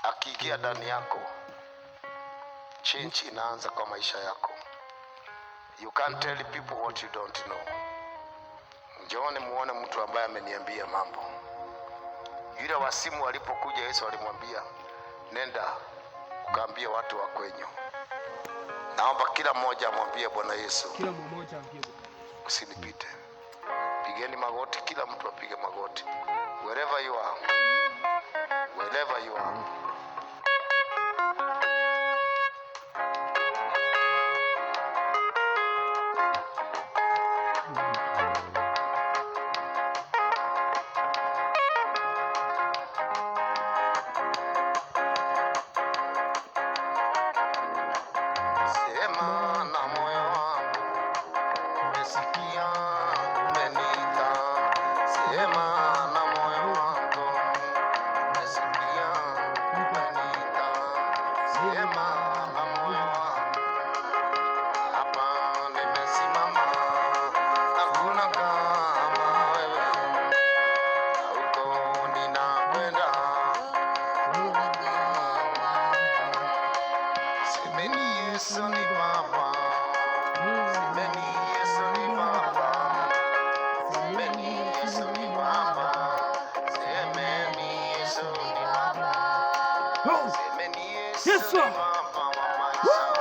akiingia ndani yako, change inaanza kwa maisha yako. You can't tell people what you don't know. Njooni muone mtu ambaye ameniambia mambo. Yule wasimu walipokuja, Yesu alimwambia, nenda ukaambie watu wa kwenyu. Naomba kila mmoja amwambie Bwana Yesu, kila mmoja amwambie, usinipite. Pigeni magoti, kila mtu apige magoti. Wherever you are. Wherever you are. Sema na moyo wangu, umesikia umeniita. Sema na moyo wangu, umesikia umeniita. Sema na moyo wangu, hapa nimesimama, hakuna kama wewe. Huko ninakwenda, semeni Yesu ni Baba. Semeni Yesu ni Baba. Semeni Yesu ni Baba. Semeni Yesu ni Baba. Semeni Yesu ni Baba wa maisha.